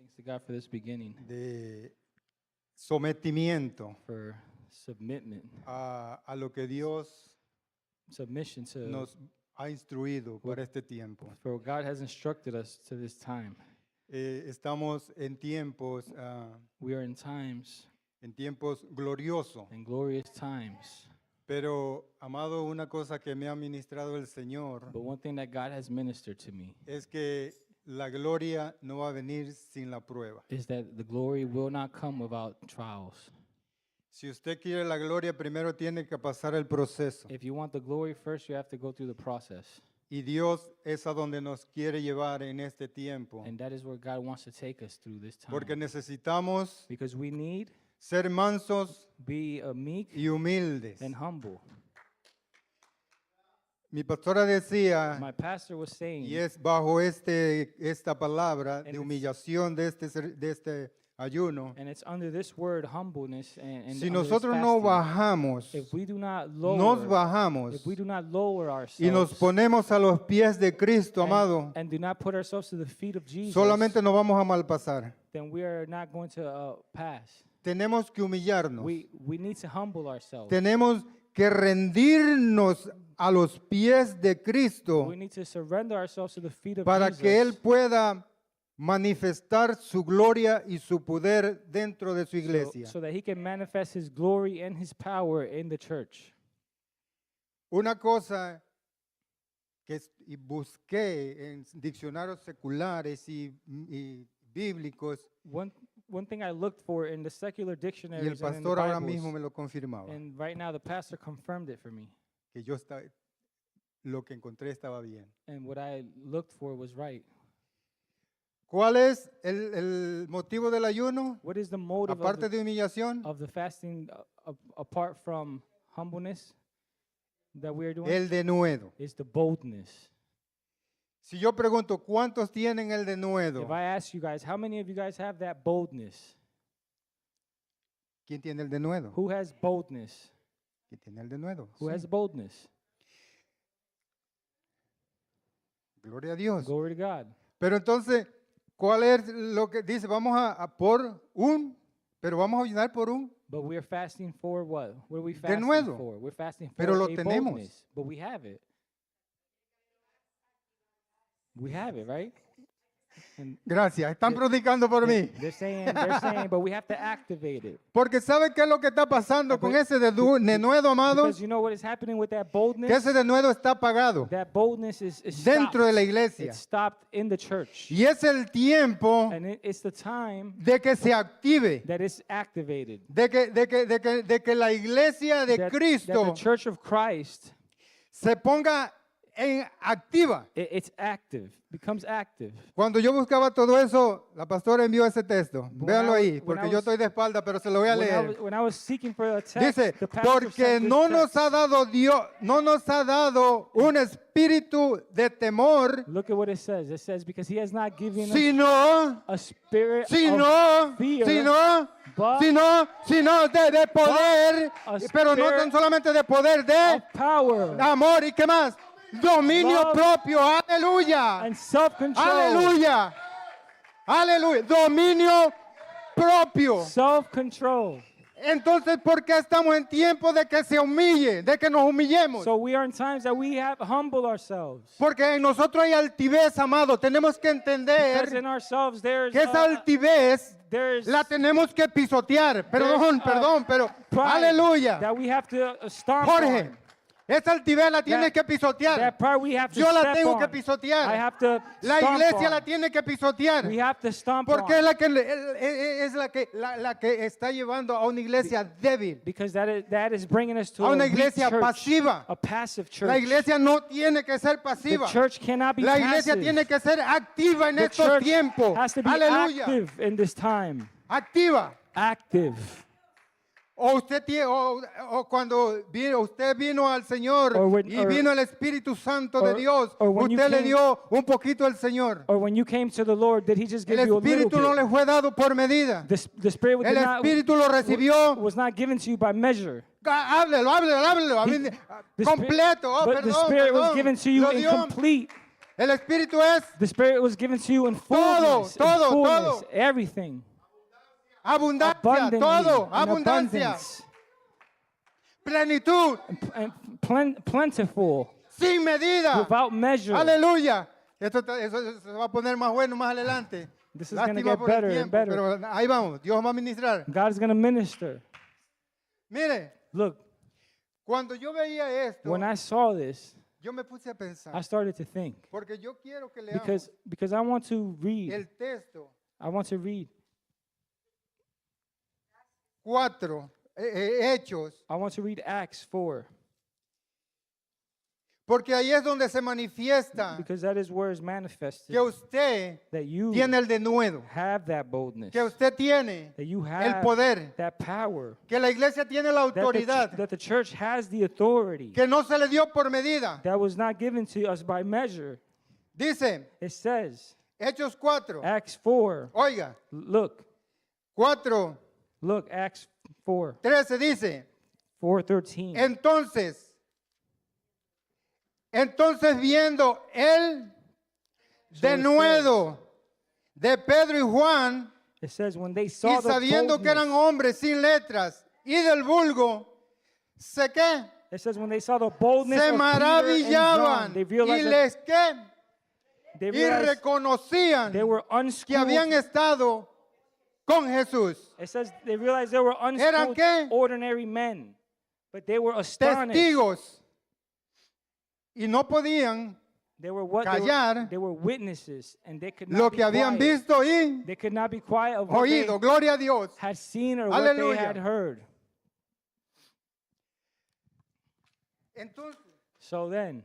Thanks to God for this beginning, de sometimiento for submission, a lo que Dios submission to nos ha instruido para este tiempo. for what God has instructed us to this time. Estamos en tiempos, We are in times gloriosos, and glorious times. pero, amado, una cosa que me ha ministrado el Señor But one thing that God has ministered to me es que la gloria no va a venir sin la prueba. is that the glory will not come without trials. Si usted quiere la gloria, primero tiene que pasar el proceso. If you want the glory first, you have to go through the process. Y Dios es a donde nos quiere llevar en este tiempo. And that is where God wants to take us through this time. Porque necesitamos Because we need ser mansos be meek y humildes. and humble. Mi pastora decía, My pastor was saying, y es bajo esta palabra de it's- humillación de este ayuno, and it's under this word humbleness and si under this nosotros no fasting, bajamos, if we do not nos lower, bajamos if we do not lower y nos ourselves ponemos a los pies de Cristo, amado, and do not put ourselves to the feet of Jesus, solamente nos vamos a malpasar. then we are not going to pass. Tenemos que humillarnos. We need to humble ourselves. Tenemos que rendirnos a los pies de Cristo We need to surrender ourselves to the feet of para Jesus que Él pueda manifestar su gloria y su poder dentro de su iglesia. so that he can manifest his glory and his power in the church. Una cosa y busqué en diccionarios seculares y bíblicos, One thing I looked for in the secular y el dictionaries and in the pastor ahora Bibles, mismo me lo confirmaba, and right now the pastor confirmed it for me. que lo que encontré estaba bien. And what I looked for was right. ¿Cuál es el motivo del ayuno? What is the motive Aparte de humillación, of the fasting apart from humbleness that we are doing? el denuedo. Is the boldness. Si yo pregunto, ¿cuántos tienen el If denuedo? I ask you guys, how many of you guys have that boldness? ¿Quién tiene el denuedo? Who has boldness? ¿Quién tiene el denuedo? Who Sí. has boldness? Gloria a Dios. Glory to God. Pero entonces, ¿cuál es lo que dice? Vamos pero vamos a ayunar por un. But we are fasting for what? What are we fasting Denuedo. for? We're fasting for Pero lo a tenemos. boldness. But we have it. We have it, right? And Gracias, están predicando por mí. they're saying, but we have to activate it. Porque ¿sabe qué es lo que está pasando con ese denuedo, amados? Because you know what is happening with that boldness? Que ese denuedo está apagado That boldness is dentro de la stopped. iglesia. It's stopped in the church. Y es el tiempo And it's the time de que se active, that it's activated. de que la iglesia de That Cristo the church of Christ, se ponga en activa. it's active, becomes active. Cuando yo buscaba todo eso, la pastora envió ese texto. When Véanlo I ahí, was- porque when I yo was- estoy de espalda, pero se lo voy a leer. When I was seeking for a text, Dice, the pastor porque sent this no nos text. ha dado Dios, no nos ha dado un espíritu de temor, Look at what it says. It says, because he has not given us sino, a spirit sino, of fear, but sino de poder, a pero no tan spirit solamente de poder, de of power amor y qué más, dominio Love propio, aleluya, and self-control. aleluya, aleluya, dominio propio. Self-control. Entonces, ¿por qué estamos en tiempo de que se humille, de que nos humillemos? So we are in times that we have humbled ourselves. Porque en nosotros hay altivez, amado. Tenemos que Because entender in ourselves there's que esa altivez la tenemos que pisotear. Perdón, pero pride aleluya. that we have to stomp Jorge, on. esa altivez la tienes That- que pisotear. That pride we have to Yo la step tengo on. que pisotear. I have to La stomp iglesia on. la tiene que pisotear. We have to stomp Porque on. es la que está llevando a una iglesia débil, Because that is bringing us to a a una weak iglesia church, pasiva. a passive church. La iglesia no tiene que ser The pasiva. church cannot be La iglesia passive. tiene que ser activa en The estos church tiempos. has to be Aleluya. active in this time. Activa. Active. O cuando usted vino al Señor y vino el Espíritu Santo de Dios, usted le dio un poquito al Señor. Or when you came to the Lord, did he just give El you a little Espíritu no bit? le fue dado por medida. The Spirit El Espíritu lo recibió. was not given to you by measure. Háblelo. The Spirit- Completo. but the Spirit was given to you Lo dio. incomplete. El Espíritu es The Spirit was given to you in Todo, fullness, todo, in fullness, todo. everything, abundancia, abundantly, todo, in abundancia, abundance, plenitud, and plentiful, sin medida. without measure. Aleluya. Eso se va a poner más bueno más adelante. This is going to Lástima get por el better and tiempo, better. pero ahí vamos. Dios va a ministrar. God is going to minister. Mire, Look, cuando yo veía esto, when I saw this, yo me puse a pensar, I started to think, porque yo quiero que leamos because I want to read. el texto I want to read. 4, Hechos, I want to read Acts 4, porque ahí es donde se manifiesta because that is where it's manifested que usted that you tiene el denuedo, have that boldness, que usted tiene that you el have poder, that power, que la iglesia tiene la that the, autoridad, that the church has the authority que no se le dio por medida. that was not given to us by measure. Dice, It says, Hechos 4, Acts 4, oiga, look, 4, Acts 4, 13 dice, 4:13. entonces viendo el denuedo de Pedro y Juan, It says, when they y saw the sabiendo que eran boldness, hombres sin letras y del vulgo, ¿se qué? it says, when they saw the boldness Se of Peter and John, maravillaban they y realized, that, les qué? they Y realized reconocían they were que habían unschooled. estado con Jesús. It says they realized they were ¿Eran unschooled, qué? ordinary men, but they were astonished. Testigos. Y no podían They were what? callar They were witnesses, and they could not lo be que habían quiet. visto y They could not be quiet of what they oído. Gloria a Dios. had seen or what Aleluya. they had heard. Entonces, So then,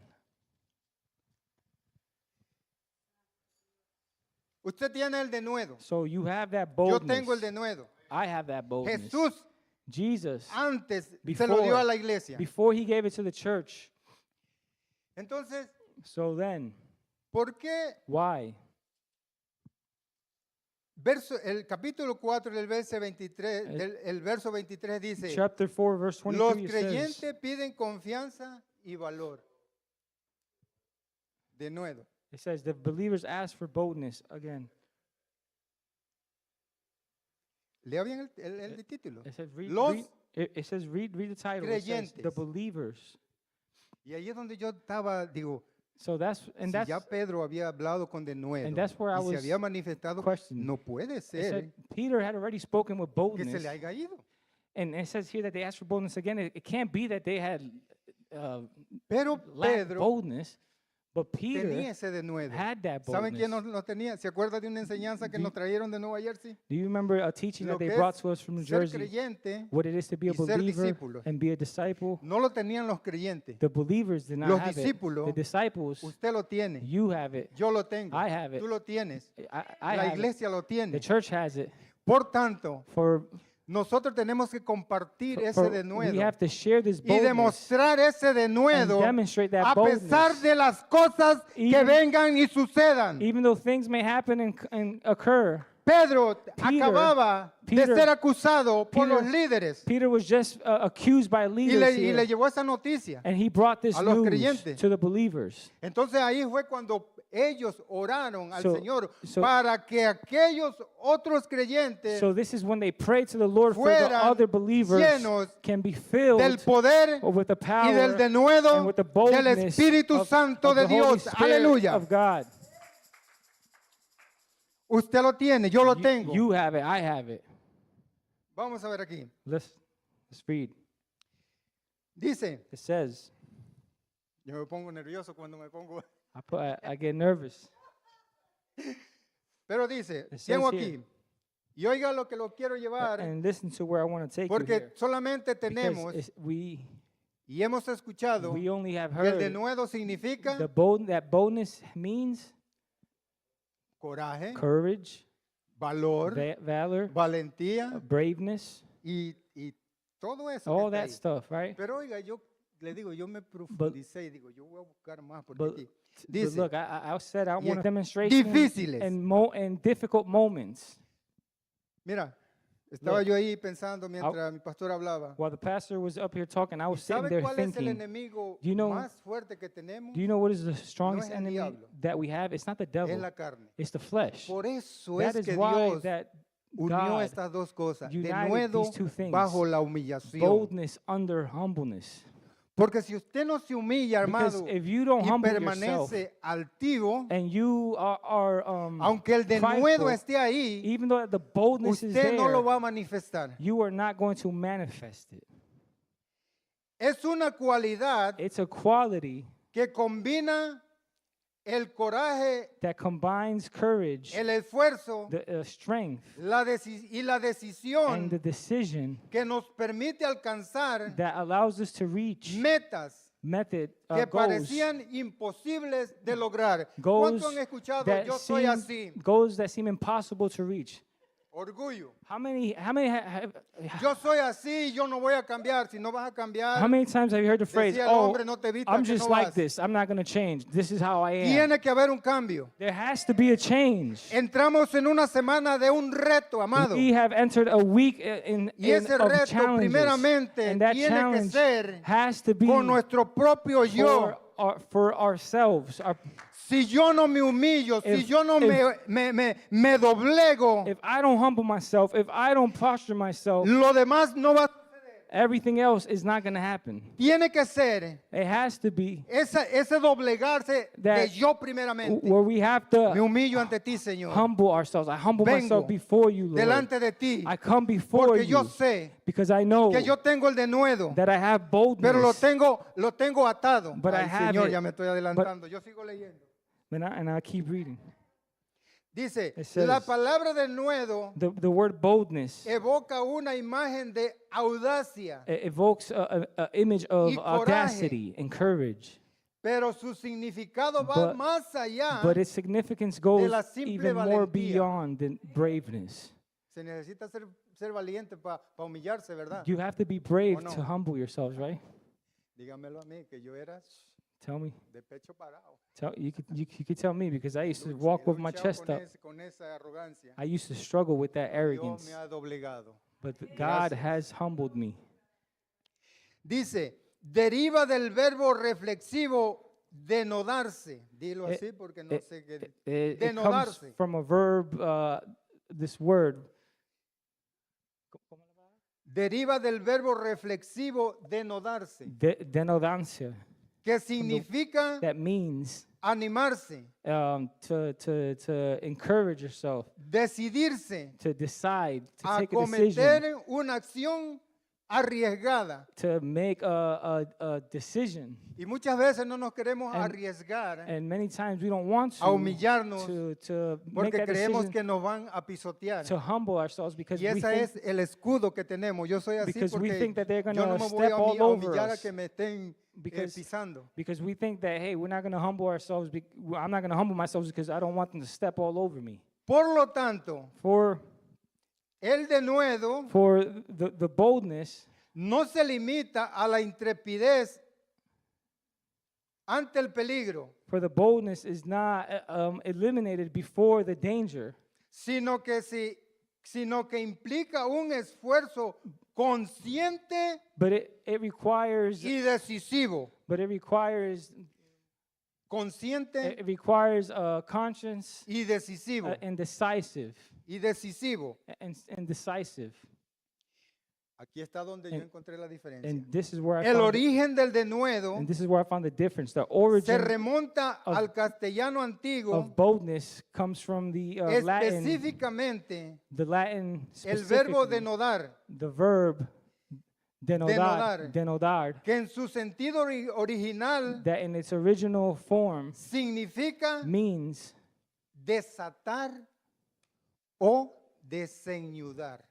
usted tiene el denuedo. so you have that Yo boldness. tengo el denuedo. I have that boldness. Jesús Jesus, antes se lo dio a la iglesia. before he gave it to the church. Entonces, So then, ¿por qué why? el capítulo 4 del verso 23, el verso 23 dice, Chapter 4, verse los 23, it says, creyentes piden confianza y valor. Denuedo. it says, the believers ask for boldness again. Lea bien el título. It says, Los it says, read the title. It says, the creyentes. believers. Y ahí es donde yo estaba, digo, So that's, and si that's, ya Pedro había hablado con denuedo and that's where I y se was había manifestado, questioning. no puede it ser said, Peter had already spoken with que boldness. se le haya ido. And it says here that they asked for boldness again. It can't be that they had Pero lacked Pedro boldness, but tenía Peter ese denuedo. had that ¿Saben quién boldness. lo tenía? ¿Se acuerda de una enseñanza que Do nos trajeron de Nueva Jersey? Do you remember a teaching Lo that they que brought es to us from New ser Jersey? creyente What it is to be a y ser believer discípulo. and be a disciple? No lo tenían los creyentes. The believers did not Los have it. discípulos, The disciples, Usted lo tiene. you have it. Yo lo tengo. I have it. Tú lo tienes. I La have it. iglesia lo The tiene. church has it. Por tanto, For nosotros tenemos que compartir ese we denuedo have to share this y boldness demostrar ese denuedo and demonstrate that a pesar boldness. de las cosas que Even- vengan y sucedan. even though things may happen and occur. Pedro Peter- acababa Peter- de ser acusado por Peter- los líderes Peter was just accused by y leaders here, le llevó esa noticia. and he brought this a los news creyentes. to the believers. Entonces ahí fue cuando ellos oraron al So- Señor so- para que aquellos otros creyentes So this is when they pray to the Lord for the fueran other believers llenos can be filled del poder with the y power del and denuedo with the del boldness Espíritu of Santo the de Holy Dios. Spirit Aleluya. of God. Usted lo tiene, yo lo tengo. You have it, I have it. Vamos a ver aquí. Let's read. Dice, It says, yo me pongo nervioso cuando me pongo, I get nervous. pero dice, It says tengo here. aquí. Y oiga lo que lo quiero llevar, And listen to where I want to take you porque here. solamente Because tenemos we y hemos escuchado only have que el heard denuedo significa that boldness means coraje, courage, valor, valor, valentía braveness, y todo eso. que all está that ahí. stuff, right? Pero oiga, yo le digo, yo me profundicé y digo, yo voy a buscar más porque But, aquí but dice, look, I said I y want a demonstration difíciles. and difficult moments. mira, Estaba Look. yo ahí pensando mientras mi pastor hablaba. While the pastor was up here talking, I ¿Y was sitting sabe there cuál es el thinking, enemigo you know- más fuerte que tenemos? do you know what is the strongest el enemy diablo. that we have? It's not the Es devil, la carne. it's the flesh. Por eso That es is que why Dios that unió God estas dos cosas, united denuedo these two things. bajo la humillación. boldness under humbleness. Porque si usted no se humilla, Because hermano, if you don't y humble yourself permanece altivo, and you are aunque el denuedo prideful, esté ahí, even though the boldness is usted no lo there, va a manifestar. you are not going to manifest it. Es una cualidad It's a quality que combina el coraje, that combines courage, el esfuerzo the strength, y la and the decisión decision que nos permite alcanzar that allows us to reach metas que goals, parecían imposibles de lograr. goals ¿Cuántos han escuchado that yo soy así? goals that seem impossible to reach. Orgullo. How many Yo soy así, yo no voy a cambiar. Si no vas a cambiar, how many times have you heard the phrase, decía el "Oh, hombre, no te vistas I'm que just no like vas"? this. I'm not going to change. This is how I am." Tiene que haber un cambio. There has to be a change. Entramos en una semana de un reto, amado. We have entered a week Y ese of reto challenges, primeramente and that tiene que challenge ser has to be con nuestro propio yo. for ourselves. Si yo no me humillo, si If- yo no me doblego, If I don't humble myself, if I don't posture myself, lo demás no va. everything else is not going to happen. Tiene que ser It has to be ese doblegarse de That yo primeramente. where we have Me to humillo ante ti, Señor. humble ourselves. I humble Vengo myself before you, Lord. delante de ti, I come before porque yo you sé because I know que yo tengo el denuedo, that I have pero lo boldness. tengo atado. But I Ay, have Señor, it. ya me estoy adelantando. Yo sigo leyendo. And I keep reading. Dice, It says- la palabra denuedo The word boldness evoca una imagen de audacia, evokes an image of Y coraje. audacity and courage. pero su significado va But- más allá. But its significance goes la simple even more valentía. beyond than braveness. Se necesita ser valiente para humillarse, ¿verdad? You have to be brave ¿O no? to humble yourselves, right? Dígamelo a mí, que yo era Tell me. de pecho parado. You could tell me because I used to Luch- walk he with my luchado chest con up. con esa arrogancia. I used to struggle with that Dios arrogance, me ha doblegado. but God Gracias. has humbled me. Dice, deriva del verbo reflexivo denodarse. Dilo Eh, así porque no It, sé qué. it comes Denodarse. from a verb, this word. Deriva del verbo reflexivo denodarse, Denodancia, que significa that means animarse, to encourage yourself, decidirse to decide, to a take a decision, cometer una acción arriesgada. to make a decision. Y muchas veces no nos queremos And- arriesgar And many times we don't want a humillarnos to make porque that creemos decision que nos van a pisotear. to humble ourselves because Y we ese think, es el escudo que tenemos. Yo soy así because we porque think that they're yo no gonna me voy step all a over humillar a us. que me estén Because- pisando. because we think that, hey, we're not going to humble ourselves. I'm not going to humble myself because I don't want them to step all over me. Por lo tanto, For el denuedo the boldness no se limita a la intrepidez ante el peligro, for the boldness is not eliminated before the danger, sino que implica un esfuerzo consciente but it requires y decisivo. Consciente it requires conscience y decisivo. and decisive Y decisivo. and decisive. Aquí está donde yo encontré la diferencia. And this is where I El found origen del denuedo and this is where I found the difference. The se origin remonta of- al castellano antiguo, of boldness comes from the Latin, específicamente the Latin el verbo specifically, denodar, the verb denodar, que en su sentido original that in its original form significa means desatar o desenudar.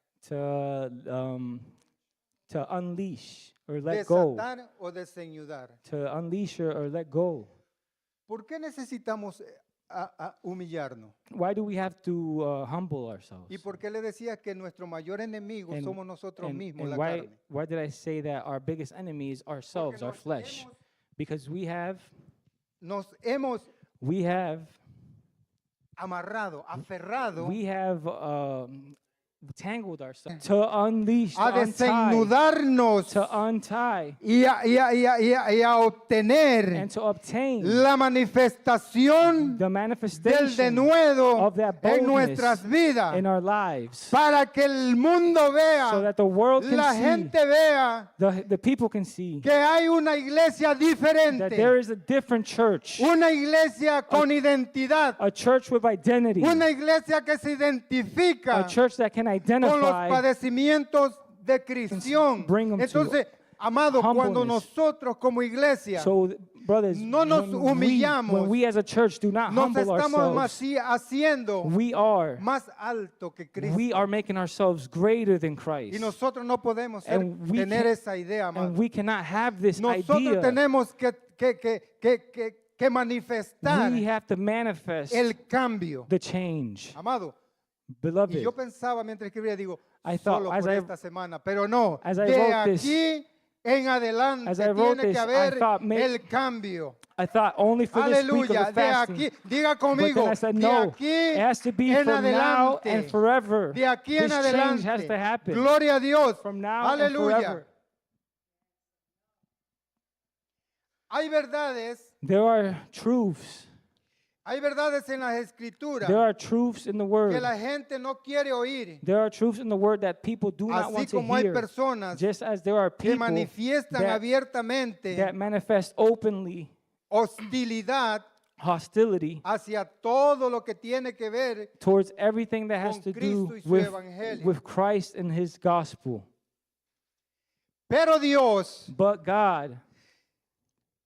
to unleash or let go, Desatar o desenudar. to unleash or let go. ¿Por qué necesitamos a humillarnos? Why do we have to humble ourselves? ¿Y por qué le decía que nuestro mayor enemigo And- somos nosotros And, mismos, and la why, carne? why did I say that our biggest enemy is ourselves, Porque our flesh? Because we have nos hemos amarrado, amarrado, aferrado we have tangled ourselves, to unleash, a to untie, desennudarnos to untie, y a obtener and to obtain la manifestación the del manifestation denuedo of that en boldness nuestras vidas, in our lives, para que el mundo so vea, that the world la can see, gente vea the people can see que hay una iglesia that diferente, there is a different church, una iglesia con identidad, a church with identity, una iglesia que se identifica a church that can con los identify. padecimientos de Cristian. bring them to Entonces, amado, cuando humbleness. nosotros como iglesia So, brothers, no nos humillamos, when we as a church do not nos humble estamos ourselves, haciendo we are más alto que Cristo. making ourselves greater than Christ. Y nosotros no podemos And we tener can- esa idea, And amado. we cannot have this Nosotros idea. tenemos que manifestar We have to manifest el cambio. the change. Amado, y Beloved, yo pensaba mientras escribía, digo, I thought, solo as por I- esta semana, pero no, as I de wrote this- aquí en adelante as I wrote tiene this, que I haber thought el cambio. I thought only for this week of Aleluya, the de fasting. aquí, diga But conmigo, then I said, de no, aquí it has to be en from now adelante, and forever. de aquí This en change has adelante, to happen. gloria a Dios, From now and aleluya. forever. Hay verdades, There are truths. hay verdades en las escrituras There are truths in the que word. la gente no quiere oír, There are truths in the word that people do not así want to como hay hear. personas Just as there are que people manifiestan that abiertamente manifest openly hostilidad hostility hacia todo lo que tiene que ver. towards everything that has Con to Cristo do y su with, evangelio. with Christ and his gospel. Pero Dios But God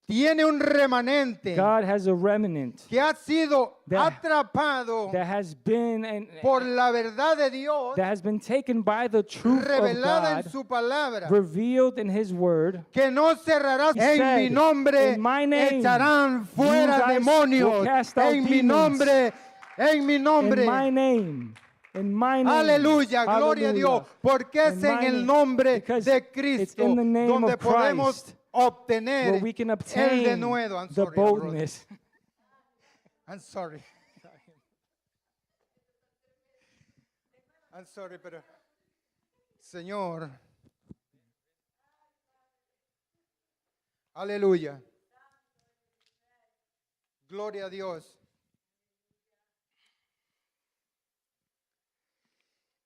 tiene un remanente God has a remnant que ha sido that- atrapado that has been and por la verdad de Dios that has been taken by the truth of revelada en God, su palabra, revealed in his word. que no cerrará. He En said, mi nombre "In my name, echarán you fuera guys demonios. will cast out En mi demons. nombre, en mi nombre. In my name. In my name. Aleluya, gloria a Dios, Hallelujah. porque es In en my el name, nombre because de it's Cristo in the name donde of podemos Christ obtener where we can el obtain denuedo. I'm the sorry, brother. boldness. I'm sorry. I'm sorry, pero Señor, aleluya, gloria a Dios.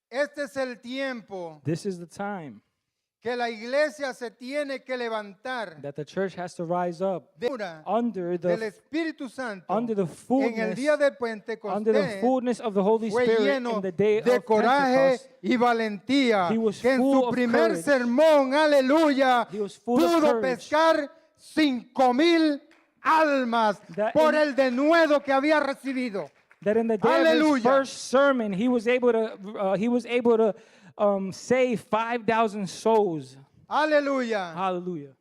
Este es el tiempo This is the time que la iglesia se tiene que levantar that the church has to rise up under del the Espíritu Santo under the en el fullness día de under the Pentecostés. fullness of the Holy Fue Spirit lleno in the day de of coraje Pentecost. y valentía, He was que en full su of primer courage. sermón, aleluya, He was full of pudo courage. pescar 5,000 almas That por in- el denuedo que había recibido. That in the day of his Hallelujah. first sermon, he was able to save 5,000 souls. Aleluya. Hallelujah.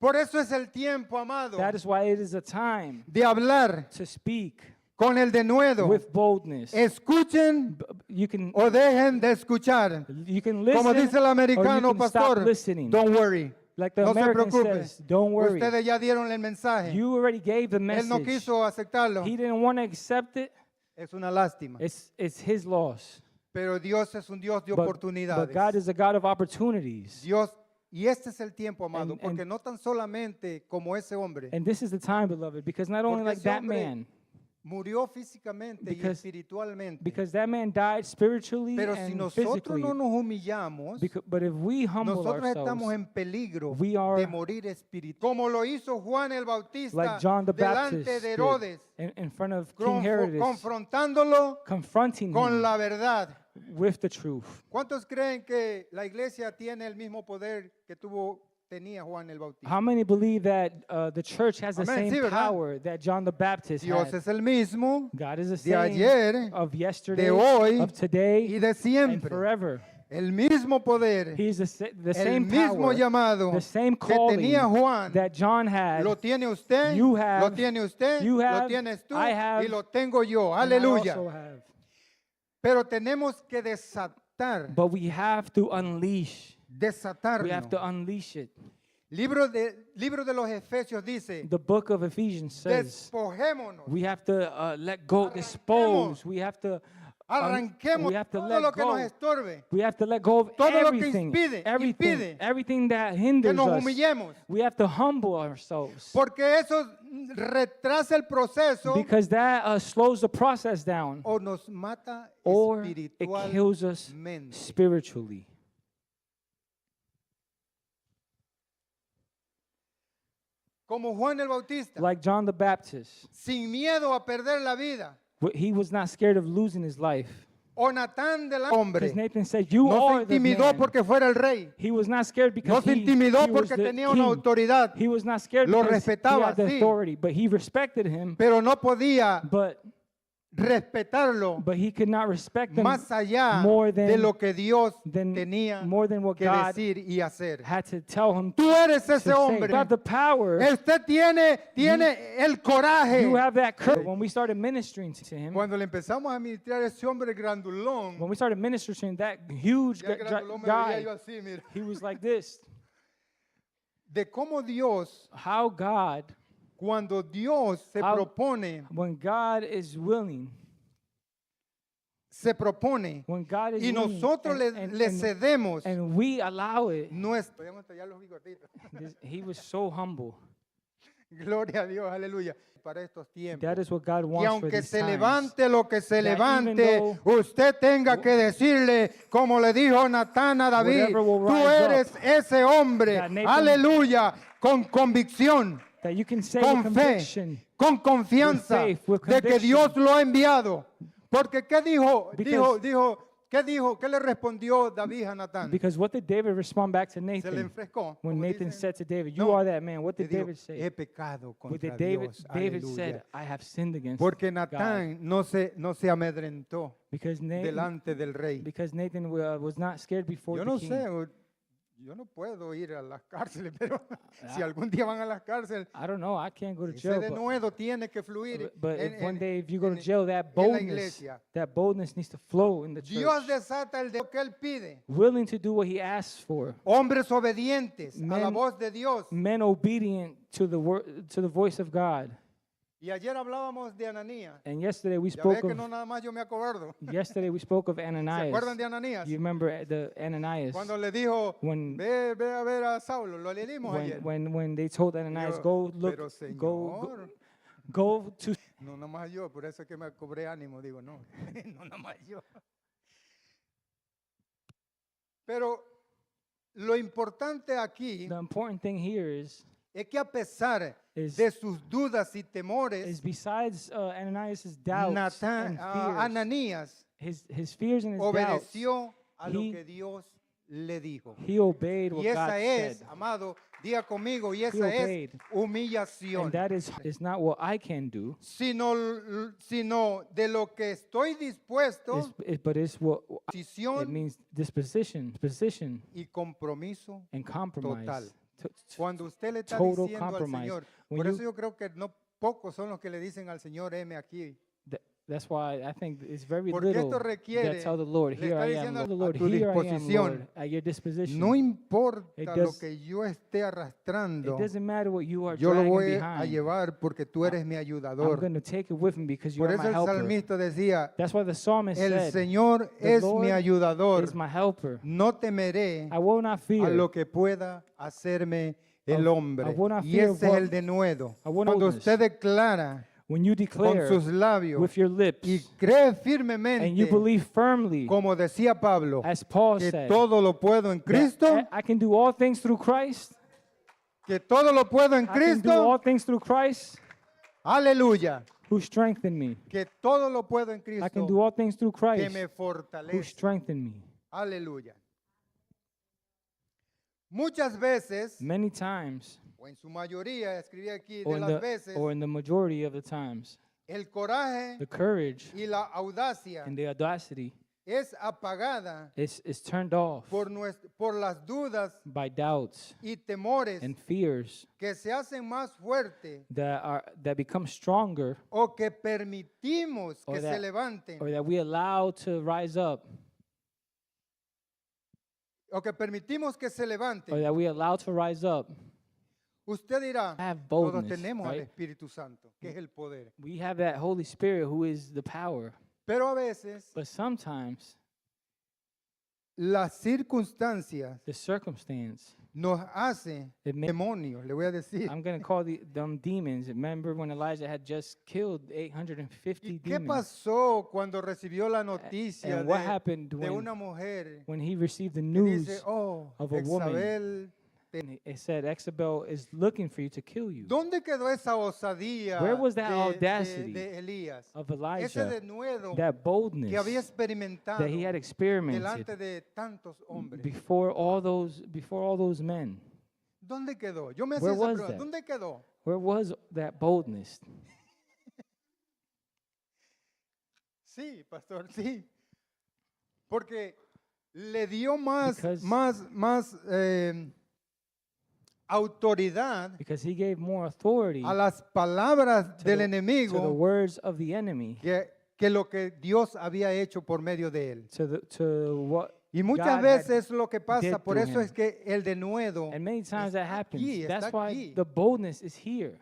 Por eso es el tiempo, amado, That is why it is a time de hablar to speak con el denuedo. with boldness. Escuchen You can o dejen de escuchar. listen, Como dice el or you americano, can stop pastor, listening. don't worry. Like the No se American preocupe. says, don't worry. Ustedes ya dieron el mensaje. You already gave the Él no message. quiso aceptarlo. He didn't want to accept it. Es una lástima. It's his loss. Pero Dios es un Dios de But oportunidades. God is a God of opportunities. Dios, y este es el tiempo, amado, And- porque no tan solamente como ese hombre And this is the time, beloved, because not only Porque like ese that hombre man, murió físicamente y Because- espiritualmente. because that man died spiritually Pero si and nosotros physically. no nos humillamos, But if we humble nosotros estamos ourselves, en peligro we are- de morir espiritual. Como lo hizo Juan el Bautista like John the delante Baptist de did, Herodes, in front of King Herodes, confrontándolo confronting con him la verdad. with the truth. ¿Cuántos creen que la iglesia tiene el mismo poder que tenía Juan el Bautista? How many believe that the church has the Amén, same sí, ¿verdad? power that John the Baptist Dios had? es el mismo God is the de same ayer, of yesterday, de hoy of today, y de and siempre. forever. El mismo poder, He's the el same mismo power, llamado the same que calling tenía Juan, that John had. lo tiene usted, you have, lo tiene usted, you lo have, tienes tú I have, y lo tengo yo. and I Aleluya. also have. Pero tenemos que desatar, But we have to unleash. We have desatarnos. to unleash it. Libro de los Efesios dice, The book of Ephesians says despojémonos. we have to let go, dispose. We have to Arranquemos we have to todo let lo que go. nos estorbe, We have to let go of todo lo que everything, impide everything that que hinders nos us. humillemos, We have to humble ourselves porque eso retrasa el proceso because that slows the process down, o nos mata or it kills us espiritualmente. spiritually. Como Juan el Bautista, Like John the Baptist, sin miedo a perder la vida, he was not scared of losing his life. o Natán del hombre, Because Nathan said, "You no are se the intimidó man." porque fuera el rey, He was not scared no because se intimidó he was porque the tenía una king. autoridad, He was not scared Lo because he respetaba, had the sí. authority, but he respected him. pero no podía But respetarlo he could not respect him más allá more de than lo que Dios than- tenía more than what que God decir y hacer. had to tell him Tú eres to ese say. hombre. You have the power. Usted tiene el coraje. You have that courage. When we started ministering to him, Cuando le empezamos a ministrar a ese hombre grandulón, when we started ministering to him, that huge ya grandulón me veía guy, yo así, mira, he was like this. de cómo Dios, How God, cuando Dios when God is willing, se propone when God is y willing, nosotros le cedemos and we allow it, nuestro. Podemos tallar los bigotitos. he was so humble. Gloria a Dios, aleluya. Para estos tiempos. That is what God Y wants for aunque these se times. levante lo que se That levante, even usted tenga que decirle, como le dijo Natán a David, Whatever will tú rise eres ese hombre, that Nathan- aleluya, con convicción, That you can say con with fe, conviction, con confianza With faith, with de que conviction. Dios lo ha enviado. Porque ¿qué dijo? Because- ¿Qué le respondió David a Natán? because what did David respond back to Se le Nathan? enfrescó. When como Nathan dicen. said to David, you No, are that man. What Le did dijo, David say? he pecado What contra did David, Dios. David Aleluya. said, I have sinned against Porque God. Natán no se amedrentó Because Nathan, delante del rey. because Nathan was not scared before Yo the no king. sé, yo no puedo ir a las cárceles, pero si algún día van a las cárceles, I don't know. I can't go to ese jail. denuedo tiene que fluir But if one day if you go to en- jail, that en la boldness, iglesia. that boldness needs to flow in the Dios church. desata el de que él pide. Willing to do what he asks for. Hombres obedientes a la Men- voz de Dios. Men obedient to the voice of God. Y ayer hablábamos de Ananías. And yesterday we Ya spoke ve que no of nada más yo me acuerdo. yesterday we spoke of ¿Se Ananias. acuerdan de Ananías? You remember the Ananias Cuando le dijo, when ve a ver a Saulo, lo leímos ayer. when they told Ananias, Yo, go look, pero go Señor, go to. no nada más yo, por eso es que me cobré ánimo, digo, no, no nada más yo. Pero lo importante aquí The important thing here is es que a pesar Is- de sus dudas y is temores, besides Ananias' doubts Natán, and fears, Ananías his fears and his doubts, obedeció a lo he- que Dios le dijo. he obeyed what Y God esa es, said. amado, diga conmigo, y esa es obeyed. humillación. And that is not what I can do, Sino de lo que estoy dispuesto, but it's what it decisión means disposition y compromiso and compromise. total. To- Cuando usted le está Total diciendo al compromise. Señor, When por you- eso yo creo que no pocos son los que le dicen al Señor, heme aquí. That's why I think it's very Porque little esto requiere- that tell the Lord, le here está I diciendo am, a Lord, tu here I am, disposición. Lord, at your disposition. No importa It lo does- que yo esté It arrastrando, doesn't matter what you are yo lo dragging voy a behind. llevar porque tú eres mi I'm ayudador. going to take it with me because you Por are eso my el helper. salmista decía, That's why the psalmist el said, Señor "The es Lord mi ayudador, is my helper. no temeré I will not a fear lo que pueda hacerme el Of- hombre. I will not Y fear ese es what- el denuedo. I will not Cuando boldness. usted declara When you con declare sus labios with your lips y cree and you firmemente, believe firmly, como decía Pablo, as Paul que said, todo lo puedo en that Cristo, I can do all things through Christ. que todo lo puedo en I can do all Cristo, things through Christ aleluya, who strengthened me. que todo lo puedo en I can do Cristo, all things through que Christ me who fortalece, strengthened me. aleluya. Muchas veces, Many times, o en su mayoría, escribí aquí, or de in las veces, the majority of the times, el coraje the courage y la audacia and the audacity es apagada is turned off por las dudas by doubts y temores and fears que se hacen más fuertes that become stronger, o que permitimos Or que se that- levanten or that we allow to rise up, o que permitimos que se or levanten. that we allow to rise up. Usted dirá, Have todos boldness, tenemos al right? Espíritu Santo, que es el poder. We have that Holy Spirit who is the power. Pero a veces But sometimes las circunstancias the circumstance, nos hacen it may, demonios, le voy a decir. I'm going to call them demons. Remember when Elijah had just killed ¿Y 850 qué demons? pasó cuando recibió la noticia And what happened de una mujer when he received the que news? dice, oh, of a woman? Jezabel, It said, Jezebel is looking for you to kill you. ¿dónde quedó esa osadía Where was that de audacity Elías? of Ese Elijah, denuedo that boldness que había experimentado that he had experimented delante de tantos hombres. before all those men? ¿Dónde quedó? Yo me hacía Where esa was pregunta. that? ¿Dónde quedó? Where was that boldness? Sí, pastor, sí. Porque le dio más autoridad Because he gave more authority a las palabras del to the enemigo words of the enemy, que lo que Dios había hecho por medio de él. to what Y muchas God had veces lo que pasa, did por through eso him. es que el denuedo, And many times that happens. aquí, That's está why aquí. the boldness is here.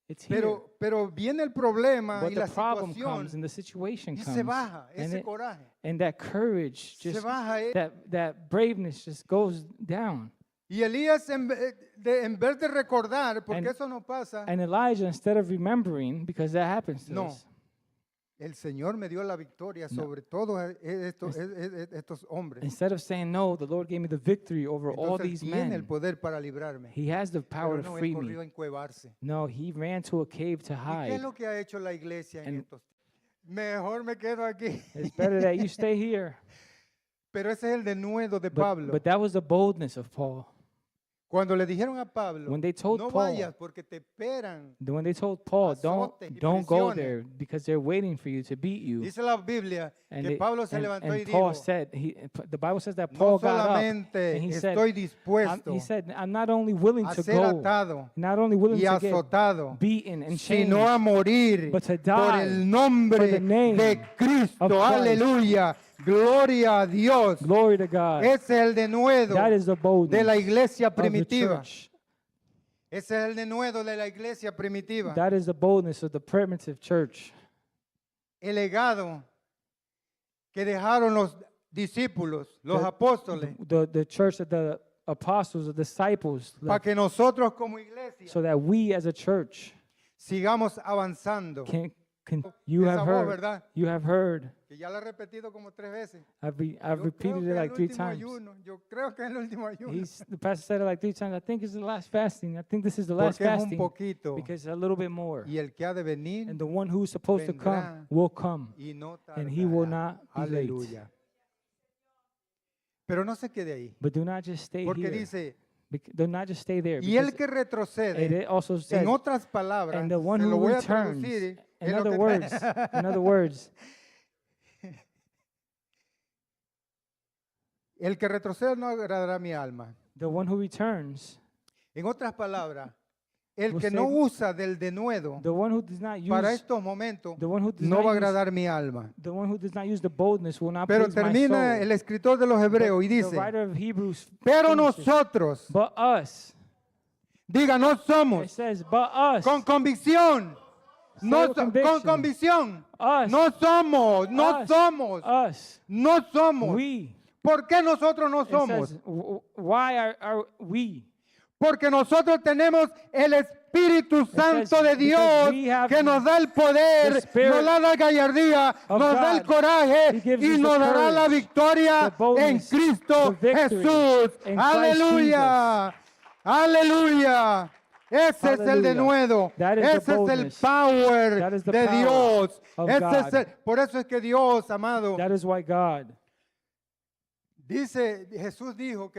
It's here. pero viene el problema But y the la problem situación comes and the situation y comes. se baja and, ese it- coraje. and that courage, Se just baja. that braveness just goes down. Y Elías, en vez de recordar, porque And- eso no pasa, And Elijah, instead of remembering, because that happens to No. us, el Señor me dio la victoria sobre todos estos hombres. instead of saying, no, the Lord gave me the victory over all Entonces these tiene el men. poder para librarme. He has the power Pero to no, él free corrió me. a encuevarse. No, he ran to a cave to ¿Y qué es hide. lo que ha hecho la iglesia en And- estos tiempos? Mejor me quedo aquí. It's better that you stay here. Pero ese es el denuedo de But, Pablo. but that was the boldness of Paul. Cuando le dijeron a Pablo, When they told no Paul- vayas porque te esperan. When they told Paul, Azotes y don't go prisiones. there because they're waiting for you to beat you. Dice la Biblia And, que it- Pablo se and- levantó and y Paul dijo, said, the Bible says that no Paul got up solamente and he said, estoy dispuesto he said, I'm not only willing a to ser go, atado not only willing y to get azotado, beaten and chained, sino a morir but to por die el nombre for the name de Cristo. of Christ. Aleluya. Gloria a Dios. glory to God. Ese es el denuedo That is the boldness de la iglesia of the primitiva. church. Ese es el denuedo de la iglesia primitiva. That is the boldness of the primitive church. El legado que dejaron los discípulos, los apóstoles, The church of the apostles, the disciples, para que nosotros como iglesia so that we as a church sigamos avanzando. can you Esa have voz, heard, ¿verdad? you have heard. Que ya la he repetido como 3 veces. I've Yo creo repeated que it es like el 3 último times. ayuno. Yo creo que es el último ayuno. The pastor said it like 3 times. I think it's the last fasting. I think this is the last Porque es un fasting poquito. because a little bit more. Y el que ha de venir And the one who's supposed to come vendrá will come, y no and he will tardará. not be late. Aleluya. Pero no se quede ahí. But do not just stay Porque here. dice, Do not just stay there. y el because que retrocede, it also says, en otras palabras, and the one se lo who voy a returns. traducir In en lo other que- words, in other words, el que retrocede no agradará a mi alma. the one who returns, En otras palabras, el Will que no save- usa del denuedo the one who does not para use, estos momentos the one who does no not va a use, agradar mi alma. the one who does not use the boldness will not Pero please my termina soul. el escritor de los Hebreos y The dice, writer of Hebrews pero finishes, nosotros, but us, diga, no it somos, says, but us, con convicción, no with so- con conviction. convicción, us, no somos, no us, somos, us, no somos. we. ¿Por qué nosotros no It somos? says, why are we? Porque nosotros tenemos el Espíritu Santo says, de Dios because we have que nos da el poder, the Spirit nos da la gallardía, of nos da el God. coraje He gives y us the nos dará la courage, victoria the boldness, en Cristo the victory Jesús. in Christ Aleluya. Aleluya. Ese es el Hallelujah. denuedo. That is the Ese es el boldness. power That is the de power Dios. of Ese es God. por eso es que Dios, amado, That is why God, dice, Jesús dijo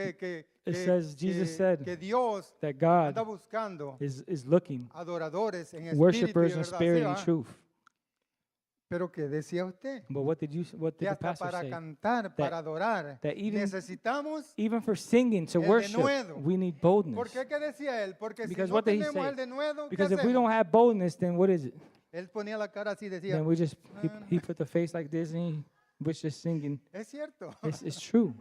It says, Jesus said que Dios that God anda buscando is looking, adoradores en espíritu y worshipers en in verdad. spirit ¿Sí, and va? truth. Pero ¿qué decía usted? But what did Que the hasta pastor para say? cantar, para adorar, that even- necesitamos. Even for singing, to El worship, denuedo. we need boldness. ¿Por qué decía él? Porque si Because no what did he tenemos say? el denuedo, ¿qué Because if we hacemos? don't have boldness, then what is it? Él ponía la cara así, decía, Then we he no. put the face like this and he was just singing. es cierto. It's true.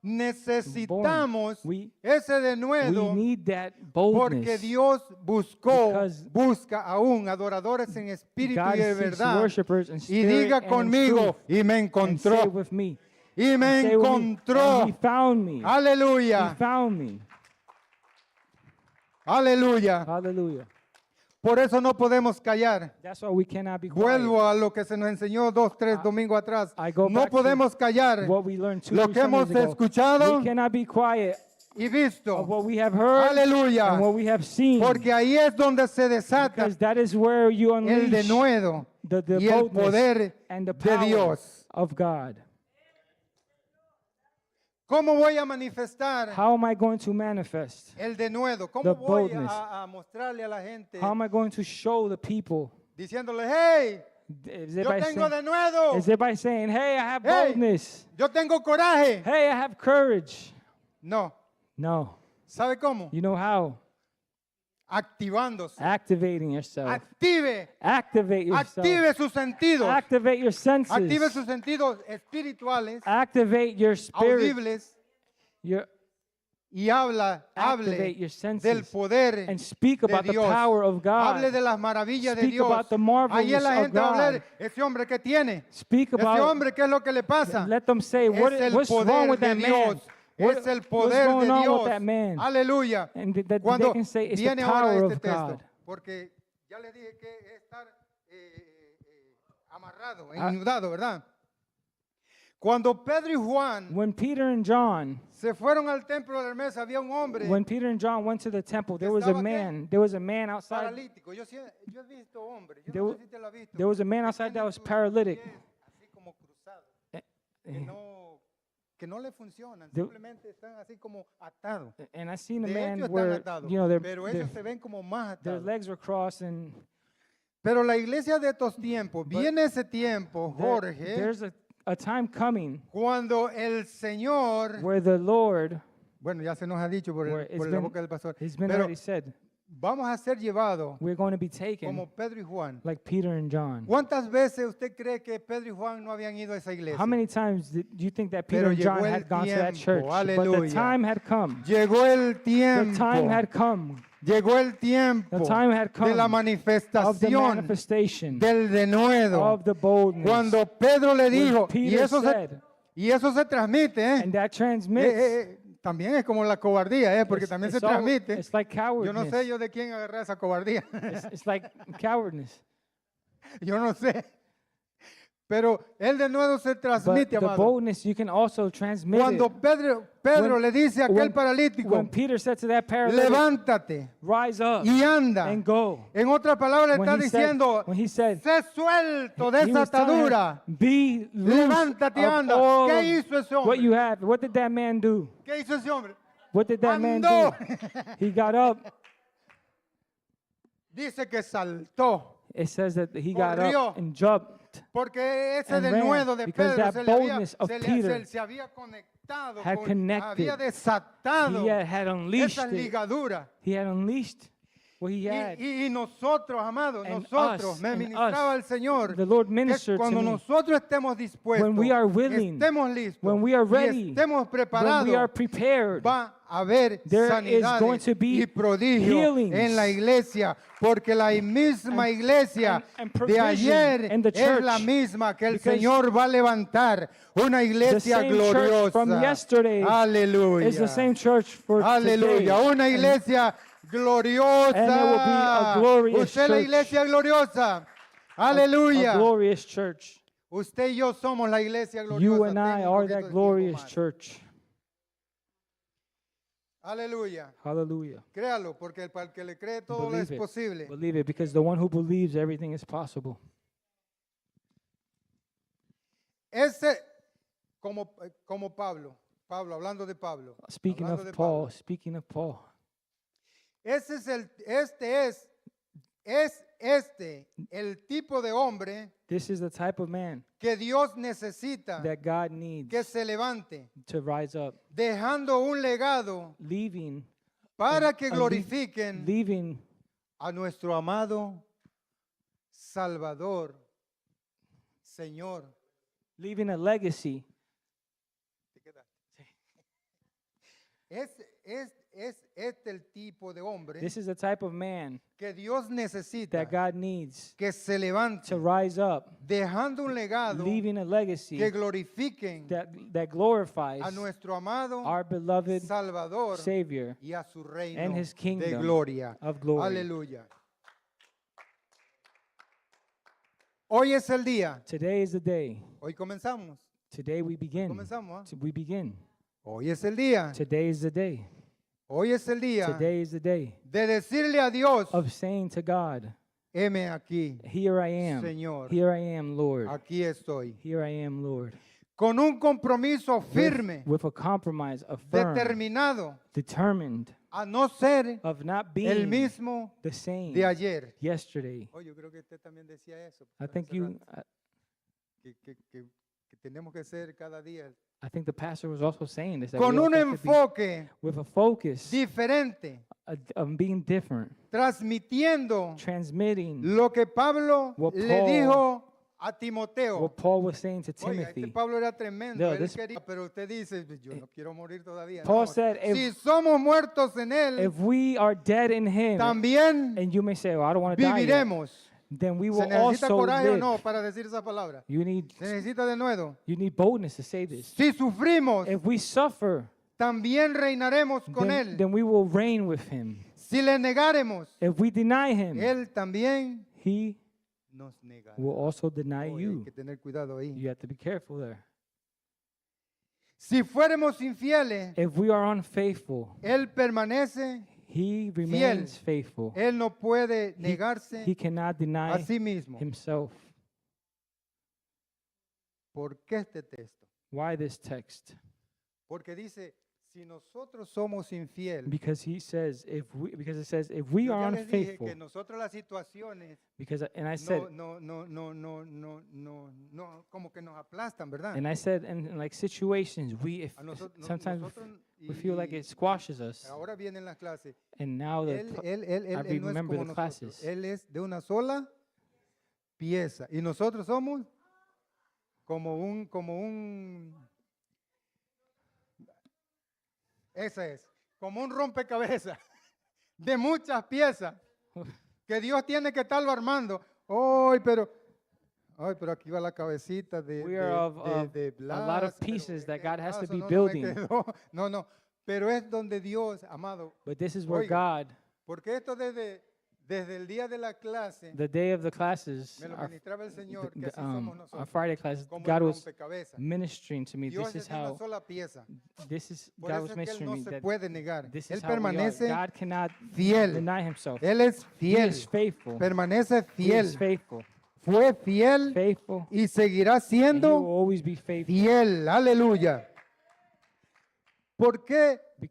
necesitamos We ese denuedo need that porque boldness. Dios Because busca aún adoradores en espíritu God y de seeks verdad. worshipers in Y spirit diga and in conmigo, truth. y me And say encontró, with me. y me Say with me, encontró. and he found me. He Aleluya, found me. aleluya. Hallelujah. Por eso no podemos callar. That's why we cannot be quiet. Vuelvo a lo que se nos enseñó 2, 3 domingos atrás. I go No back to podemos callar What we learned 2 lo 3 que hemos Sundays ago. escuchado We cannot be quiet y of visto. what we have heard Aleluya. and what we have seen. Porque ahí es donde se desata Because that is where you el unleash denuedo the y el boldness poder and the de power Dios. of God. ¿Cómo voy a manifestar How am I going to manifest? el denuedo? ¿Cómo The voy boldness. a mostrarle a la gente How am I going to show the people? diciéndole, hey, Is it, yo by tengo saying, denuedo, is it by saying, hey, I have Hey. boldness? yo tengo coraje? Hey, I have courage? No. No. ¿Sabe cómo? You know how? Activándose. Activating yourself. Active. Activate yourself. Active sus sentidos. Activate your senses. Active sus sentidos espirituales, Activate your spirit. audibles, Your, y hable activate your senses. del poder And speak de about the Dios. power of God. Hable de las maravillas de Speak Dios. about the Ahí marvelous la of gente va a God. hablar, ese hombre que tiene, Speak ese about, hombre, ¿qué es lo que le pasa? let them say, Es el what's wrong poder with de that man? Dios. Es el What's poder going de on Dios. with that man? Aleluya. And that they Cuando can say it's the viene ahora power este of texto, God. porque ya les dije que es estar amarrado, enudado, ¿verdad? Cuando Pedro y Juan When Peter and John, se fueron al templo de Hermes, había un hombre when Peter and John went to the temple, there was a ¿Estaba qué? man. There was a man outside. paralítico. Yo he visto hombres, yo There no wa- sé si te lo has visto. There was a man que outside that tienen was sus paralytic. pies así como cruzados, Eh, que no le funcionan, There- simplemente están así como atados. And I seen a De man hecho están where, atados, you know, pero ellos se ven como más their atados. legs were crossed, and Pero la iglesia de estos tiempos, viene ese tiempo, Jorge, there's a time coming cuando el Señor, where the Lord, bueno, ya se nos ha dicho por, where por la boca del pastor, it's been pero already said, vamos a ser llevados we're going to be taken como Pedro y Juan. like Peter and John. ¿Cuántas veces usted cree que Pedro y Juan no habían ido a esa iglesia? How many times do you think that Peter Pero and John llegó el had gone to that tiempo, church? But the aleluya. time had come. Llegó el The tiempo. time had come Llegó el tiempo The time had come de la of the manifestación manifestation del denuedo. of the boldness. Cuando Pedro le When dijo, Peter said, y eso se transmite, and that transmits. también es como la cobardía, porque también se It's all- transmite. It's like Yo no sé cowardness. yo de quién agarrar esa cobardía. It's like cowardness. Yo no sé. Pero el denuedo se But transmite, the amado. boldness, you can also transmit Cuando it. Pedro When- le dice a aquel When paralítico, Peter said to that paralytic, levántate rise up y anda. and go. En otras palabras, When está he said- diciendo, when he said, sé suelto de he esa was telling him, atadura. be loose Levántate y of anda. all ¿Qué of hizo ese what hombre? you have. What did that man do? ¿Qué hizo ese hombre? What did that man do? Andó. He got up. Dice que saltó. It says that he got Corrió. up and jumped. Porque ese And denuedo ran, de because Pedro that se le había, boldness of se le- Peter se- se había conectado, had connected. había desatado He had unleashed esas it. ligaduras. He had unleashed what he had. Y nosotros, amados, And nosotros, us, me and ministraba us, el Señor, the Lord que ministered to cuando me. nosotros estemos dispuestos, When we are willing, estemos listos, when we are y ready, estemos When preparados, we are prepared, va a haber there is going sanidades to be y prodigios healings. en la iglesia, porque la misma iglesia and de provision ayer in the es la church. misma que el Because Señor va a levantar, una iglesia same church gloriosa. from yesterday Aleluya. It's the same church for Aleluya, today. una iglesia gloriosa. and it will be a glorious Usted es la church. iglesia gloriosa. A Aleluya. glorious church. Usted y yo somos la iglesia gloriosa. You and I Tengo un are poquito de that tiempo glorious más. church. Aleluya. Hallelujah. Créalo, porque para el que le cree todo le es Believe it. posible. Believe it, because the one who believes everything is possible. Ese, como Pablo, hablando de Pablo. Speaking hablando of de Paul, Pablo. speaking of Paul, Este es el tipo de hombre this is the type of man que Dios necesita that God needs que se levante, to rise up, dejando un legado leaving, para que a le- glorifiquen leaving a nuestro amado Salvador, Señor. leaving a legacy. Es este el tipo de hombre This is the type of man que Dios necesita that God needs que se levante to rise up, dejando un legado leaving a legacy que glorifiquen that glorifies a nuestro amado our beloved Salvador Savior y a su reino and his de kingdom gloria. of glory. Aleluya. Hoy es el día. Today is the day. Hoy comenzamos. Today we begin. Comenzamos. We begin. Hoy es el día. Today is the day. Hoy es el día Today is the day de decirle a Dios, of saying to God, heme aquí, here I am. Señor. Here I am, Lord. Aquí estoy. Here I am, Lord. Con un compromiso firme, With a compromise, a firm, determinado determined a no ser of not el being mismo the same de ayer. yesterday. Oh, yo creo que usted también decía eso. I para think cerrar, que tenemos que ser cada día I think the pastor was also saying this. That con we un also have to be enfoque with a focus diferente, of being different, transmitiendo transmitting lo que Pablo What le Paul- dijo a Timoteo. what Paul was saying to Oiga, este Timothy. Pablo era tremendo, No, él this- quería, pero usted dice, yo no quiero morir todavía. Paul No, said, si somos muertos en él, If we are dead in Him, también and you may say, "Well, I don't want to die yet," viviremos. then we ¿Se will necesita also coraje o live. no para decir esa palabra? You need Se necesita de nuevo. boldness to say this. Si sufrimos, If we suffer, también reinaremos con él. then we will reign with Him. Si le negaremos, If we deny Him, él también He nos negará. will also deny Oh, hay you. que tener cuidado ahí. You have to be careful there. Si fuéramos infieles, If we are unfaithful, él permanece, He remains faithful. él no puede negarse He cannot a deny sí mismo. Himself. ¿Por qué este texto? Why this text? Porque dice, si nosotros somos infieles, Because he says, because it says, if we yo are ya les dije unfaithful, que nosotros las situaciones and I said, como que nos aplastan, ¿verdad? and I said, in like situations, A nosotros, sometimes nosotros- we feel like y- it squashes us. Ahora vienen las clases. And now Él no es remember como the nosotros. classes. Él es de una sola pieza. Y nosotros somos como un, esa es, como un rompecabezas de muchas piezas que Dios tiene que estarlo armando. Ay, pero aquí va la cabecita We are of de a lot Blas, of pieces pero that God has to eso be no me building. quedó. No, pero es donde Dios, amado, But this is where Oiga. God, porque esto desde el día de la clase, the day of the classes, me lo our, ministraba el Señor, que the, así somos our nosotros, Friday classes, como God el was rompecabezas. ministering to me. Dios This is es de una how, sola pieza. God Por eso was es que Él ministering no me se that puede negar. this Él is how we are. permanece God cannot fiel. deny Himself. Él es He fiel. is faithful. Permanece He fiel. is faithful. Fue fiel Faithful. y seguirá And He will siendo always be faithful. fiel. Aleluya. ¿Por qué Be-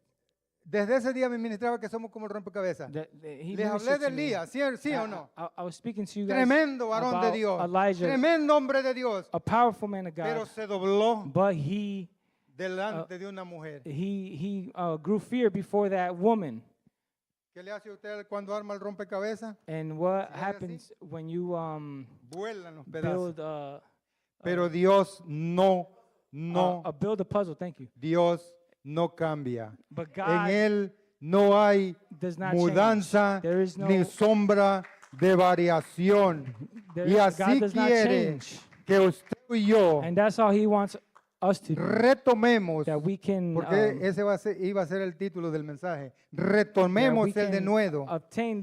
desde ese día me ministraba que somos como el rompecabezas? He Les hablé ministered de to me. Elías, ¿sí o no? I was speaking to you guys Tremendo varón de about Dios. Elijah, Tremendo hombre de Dios. a powerful man of Pero God, se dobló but he delante de una mujer. grew fear before that woman. ¿Qué le hace a usted cuando arma el rompecabezas? And what ¿Sí es así? happens when you Vuelan los pedazos. build Pero Dios no, build a puzzle? Thank you. Dios no cambia. But En God Él no hay does not mudanza change. There is no ni sombra de variación. Y God así does not quiere change, que usted y yo and that's all He wants us to do. retomemos, That we can porque ese iba a ser el título del mensaje, that retomemos we el can denuedo retain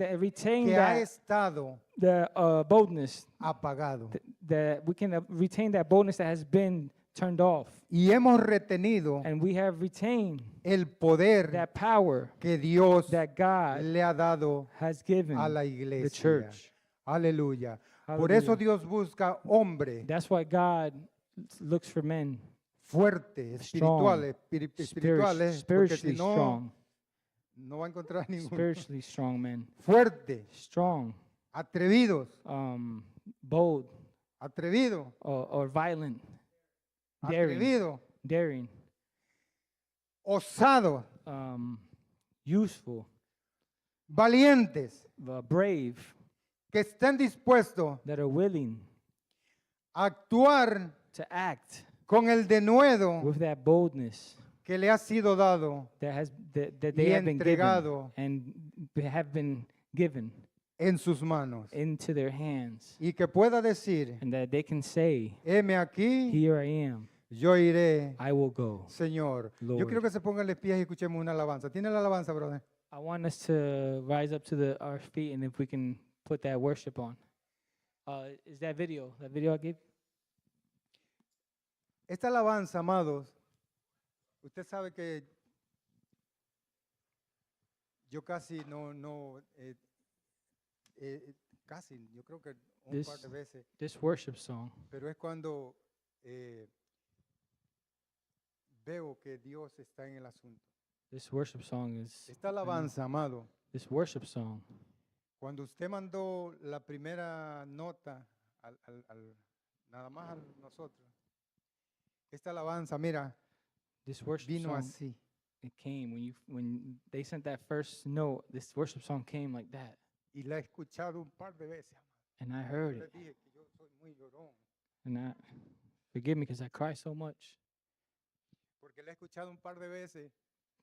que ha that estado the boldness. apagado. That we can retain that boldness that has been turned off, Y hemos retenido and we have retained el poder that power que Dios that God le ha dado has given a la the iglesia. church. Aleluya. Por Hallelujah. eso Dios busca hombres That's why God looks for men fuertes, Strong, espirituales, porque si spiritually no, strong, no va a encontrar ninguno. spiritually strong men, Fuertes, strong, atrevidos, bold, atrevido, or violent, daring, atrevido, daring, osado, useful, valientes, brave, que estén dispuestos that are willing a actuar to act con el denuedo with that boldness que le ha sido dado that y they have been given entregado and have been given en sus manos. into their hands, Y que pueda decir, and that they can say, heme aquí, "Here I am. yo iré, I will go." Señor. Yo Lord. quiero que se pongan los pies y escuchemos una alabanza. ¿Tiene la alabanza, brother? I want us to rise up to our feet, and if we can put that worship on. Is that video I gave? Esta alabanza, amados, usted sabe que yo casi casi, yo creo que un par de veces, This worship song, pero es cuando veo que Dios está en el asunto. this worship song is, Esta alabanza, amado, this worship song, cuando usted mandó la primera nota nada más a nosotros, esta alabanza, mira, this worship vino song, así. it came when they sent that first note. This worship song came like that, Y la he escuchado un par de veces. and I heard Yo it, le dije que yo soy muy llorón, and forgive me because I cry so much. porque la he escuchado un par de veces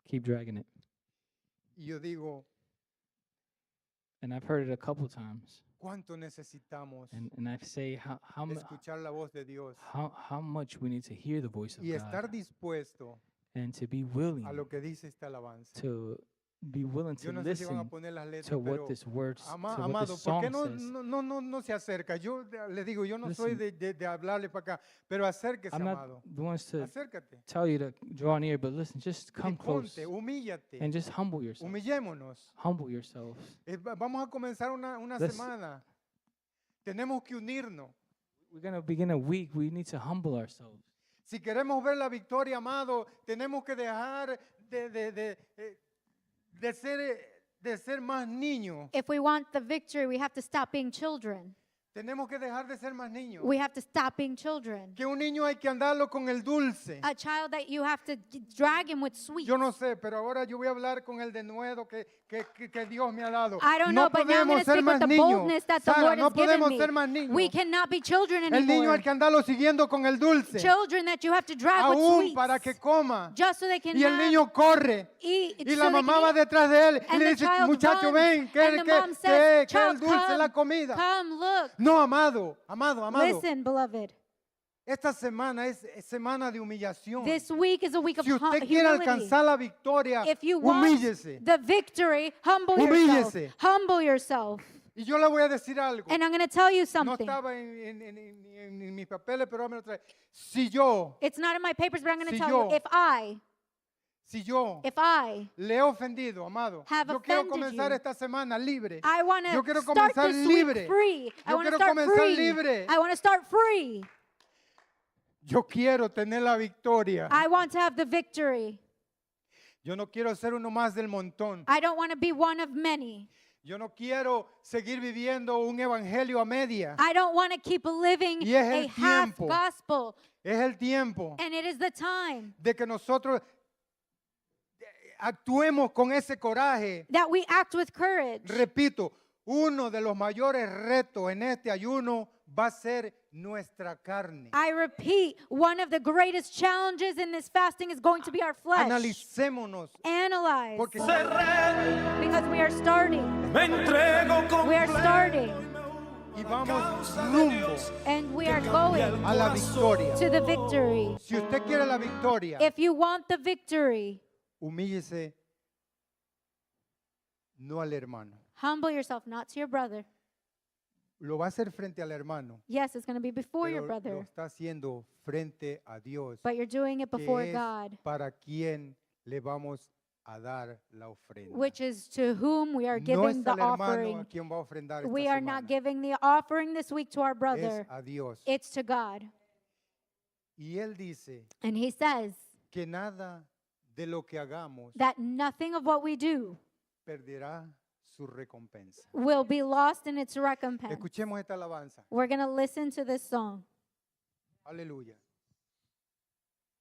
Keep dragging it, y yo digo, and I've heard it a couple times, ¿cuánto necesitamos and I say escuchar la voz de Dios how much we need to hear the voice of y estar God, dispuesto and to be willing a lo que dice esta alabanza? to be willing Yo to no sé si van a listen poner las letras, to what pero this words, to what amado, this ¿por qué song says. no se acerca? Yo le digo, yo no soy de hablarle para acá, pero acérquese, I'm not amado. the ones to Acércate. tell you to draw near, but listen, just come close Ponte, humíllate. and just humble yourself. Humillémonos. Humble yourself. Vamos a comenzar una Let's- semana. Tenemos que unirnos. We're going to begin a week. We need to humble ourselves. Si queremos ver la victoria, amado, tenemos que dejar de ser más niños. If we want the victory, we have to stop being children. Tenemos que dejar de ser más niños. We have to stop being children. Que un niño hay que andarlo con el dulce. A child that you have to drag him with sweets. Yo no sé, pero ahora yo voy a hablar con el denuedo que Dios me ha dado. I don't know, No but now I'm going podemos to ser speak with más the niños. boldness that the Sara, Lord no has given podemos me. ser más niños. We cannot be children El niño anymore. hay que andarlo siguiendo con el dulce. Children that you have to drag with Aún sweets. para que coma. Just so they can Y el niño corre. eat. Y so la they mamá can va eat. detrás de él y And le the dice, child muchacho, runs, ven, que and the mom says, el "Child, dulce, come, la comida. Come, look. No, amado, amado. Listen, beloved. Esta semana es semana de humillación. This week is a week of Si usted quiere humility. alcanzar la victoria, If you want humíllese. the victory, humble yourself. Humíllese. Humble yourself. Y yo le voy a decir algo. And I'm going to tell you No something. estaba en mis papeles, pero ahora me lo trae. Si yo, It's not in my papers, but I'm going to Si tell yo- you, si yo if I le he ofendido, amado, have yo quiero offended comenzar you, esta semana libre. I want Yo to quiero start comenzar this libre. week free. I Yo want to quiero start comenzar free. libre. I want to start free. Yo quiero tener la victoria. I want to have the victory. Yo no quiero ser uno más del montón. I don't want to be one of many. Yo no quiero seguir viviendo un evangelio a media. I don't want to keep living Y es a el half tiempo. gospel. Es el tiempo And it is the time de que nosotros actuemos con ese coraje. that we act with courage. Repito, uno de los mayores retos en este ayuno va a ser nuestra carne. I repeat, one of the greatest challenges in this fasting is going to be our flesh. Analicémonos, Analyze. porque Because we are starting. Me entrego We are starting. y vamos rumbo And we are going a la victoria. to the victory. Si usted quiere la victoria, If you want the victory, humíllese no al hermano. humble yourself, not to your brother. Lo va a hacer frente al hermano, Yes, it's going to be before your pero lo brother, está haciendo frente a Dios, but you're doing it que before es God, para quien le vamos a dar la ofrenda. which is to whom we are No giving es the al hermano a offering. quien va a ofrendar esta We are not semana, giving the offering this week to our es brother. a Dios. It's to God. Y él dice And he says que nada de lo que hagamos that nothing of what we do perderá su recompensa. will be lost in its recompense. Escuchemos esta alabanza. We're going to listen to this song. Aleluya.